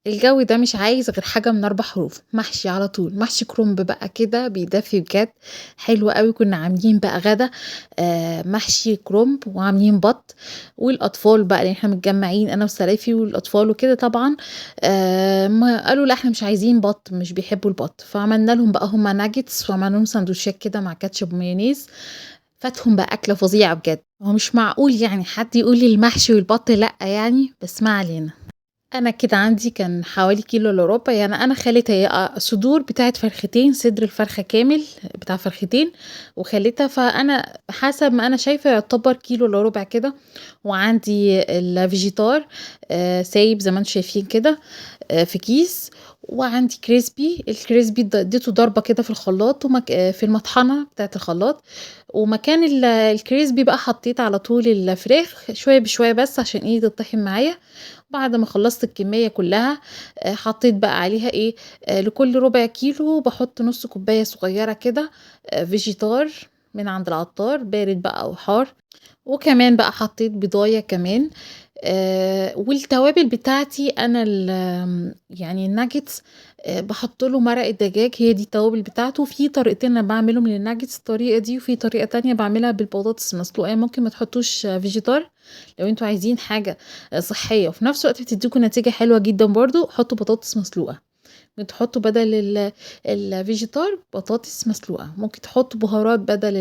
الجو ده مش عايز غير حاجة من 4 حروف، محشي على طول، محشي كرنب بقى كده بيدفي بجد، حلو أوي. كنا عاملين بقى غدا محشي كرنب وعاملين بط، والأطفال بقى لإن إحنا متجمعين أنا وسلايفي والأطفال وكده طبعًا، ما قالوا لأ إحنا مش عايزين بط، مش بيحبوا البط، فعملنا لهم بقى هُم ناجتس وعملنا لهم ساندوتشات كده مع كاتشب ومايونيز، فاتهم بقى أكلة فظيعة بجد. هو مش معقول يعني حد يقول لي المحشي والبط لأ يعني، بس ما علينا. أنا كده عندي كان حوالي كيلو إلا ربع، يعني أنا خليتها هي صدور بتاعة فرختين، صدر الفرخة كامل بتاع فرختين وخليتها، فأنا حسب ما أنا شايفة يعتبر كيلو إلا ربع كده. وعندي الفيجيتار سايب زي ما انتم شايفين كده في كيس. وعندي كريسبي، الكريسبي اديته ضربة كده في الخلاط في المطحنة بتاعة الخلاط. ومكان الكريسبي بقى حطيت على طول الفراخ شوية بشوية بس عشان ايه تطحن معايا. بعد ما خلصت الكمية كلها حطيت بقى عليها ايه، لكل ربع كيلو بحط نص كوباية صغيرة كده فيجيتار من عند العطار بارد بقى او حار. وكمان بقى حطيت بضاية كمان. والتوابل بتاعتي أنا يعني الناجتس باحط له مرقة دجاج، هي دي التوابل بتاعته. في طريقتين أنا باعملهم للناجتس، الطريقة دي وفي طريقة تانية باعملها بالبطاطس المسلوقة، يعني ممكن ما تحطوش فيجيتار لو انتوا عايزين حاجة صحية وفي نفس الوقت بتديكوا نتيجة حلوة جدا برضو، حطوا بطاطس مسلوقة. ممكن تحطوا بدل الفيجيتار بطاطس مسلوقة، ممكن تحطوا بهارات بدل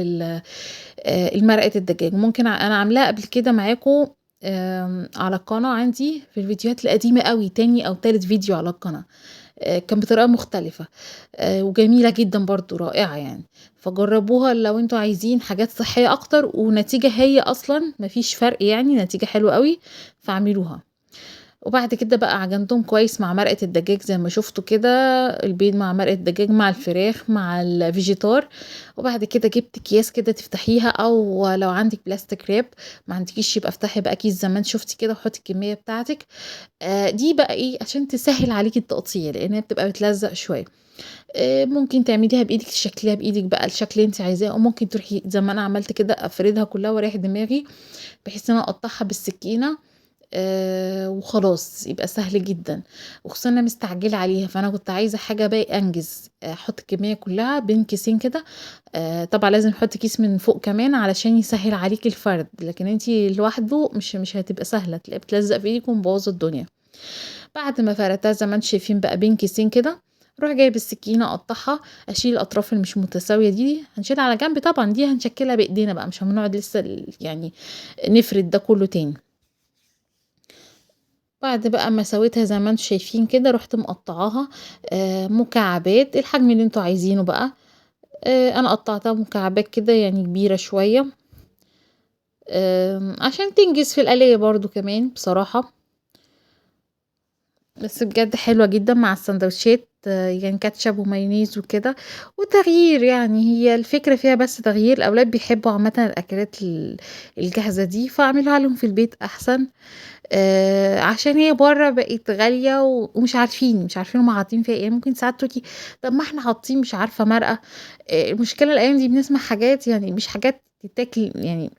المرقة الدجاج. ممكن أنا عاملاها قبل كده معاكم على القناة عندي في الفيديوهات القديمة قوي، تاني أو تالت فيديو على القناة. كان بطريقة مختلفة وجميلة جدا برضو رائعة يعني. فجربوها لو انتوا عايزين حاجات صحية أكتر ونتيجة هي أصلا مفيش فرق، يعني نتيجة حلوة قوي، فاعملوها. وبعد كده بقى عجنتهم كويس مع مرقة الدجاج زي ما شفتوا كده، البيض مع مرقة الدجاج مع الفراخ مع الفيجيتار. وبعد كده جبت اكياس كده تفتحيها، او لو عندك بلاستيك راب ما عندكيش يبقى افتحي بقى كيس زي ما انت شفتي كده وحطي الكمية بتاعتك. دي بقى ايه عشان تسهل عليكي التقطيع لان هي بتبقى بتلزق شوية. ممكن تعمليها بايدك، تشكليها بايدك بقى الشكل اللي انت عايزاه، او ممكن تروحي زي ما انا عملت كده افردها كلها واريح دماغي بحيث ان انا اقطعها بالسكينة وخلاص يبقى سهل جدا. وخصوصا انا مستعجله عليها فانا كنت عايزه حاجه بقى انجز، احط الكميه كلها بين كيسين كده. طبعا لازم نحط كيس من فوق كمان علشان يسهل عليكي الفرد، لكن انتي لوحده مش هتبقى سهله، تلاقي بتلزق في ايدك ومبوظه الدنيا. بعد ما فردتها زي ما انتم شايفين بقى بين كيسين كده، اروح جايب السكينه اقطعها، اشيل الاطراف اللي مش متساويه دي هنشيلها على جنب، طبعا دي هنشكلها بايدينا بقى مش هنقعد لسه يعني نفرد ده كله تاني. بعد بقى ما سويتها زي ما انتم شايفين كده رحت مقطعاها مكعبات الحجم اللي انتوا عايزينه بقى. انا قطعتها مكعبات كده يعني كبيرة شوية عشان تنجز في القلية برضو كمان بصراحة. بس بجد حلوة جدا مع السندوتشات، يعني كاتشب ومايونيز وكده وتغيير، يعني هي الفكرة فيها بس تغيير. الأولاد بيحبوا عامة الأكلات الجاهزة دي، فأعملها لهم في البيت أحسن. عشان هي برّه بقت غالية ومش عارفين هُم حاطين فيها إيه، يعني ممكن ساعات تقولي طب ما إحنا حاطين مش عارفة مرقة. المشكلة الأيام دي بنسمع حاجات يعني مش حاجات تتاكل، يعني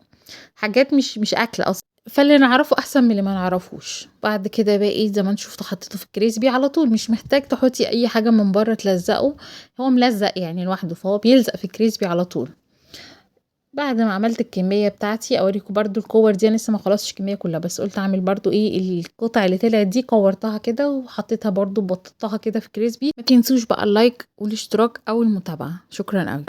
حاجات مش أكل أصلًا، فاللي نعرفه أحسن من اللي ما نعرفوش. بعد كده بقى إيه زي ما أنتم شُفتوا حطيته في الكريسبي على طول، مش محتاج تحطي أي حاجة من برّه تلزّقه، هو ملزّق يعني لوحده، فهو بيلزق في الكريسبي على طول. بعد ما عملت الكمية بتاعتي اوريكم برضو الكور دي، انا لسه ما خلصتش الكمية كلها بس قلت اعمل برضو ايه القطع اللي طلعت دي، كورتها كده وحطيتها برضو بططتها كده في كريسبي. ما تنسوش بقى اللايك والاشتراك او المتابعة. شكرا قوي.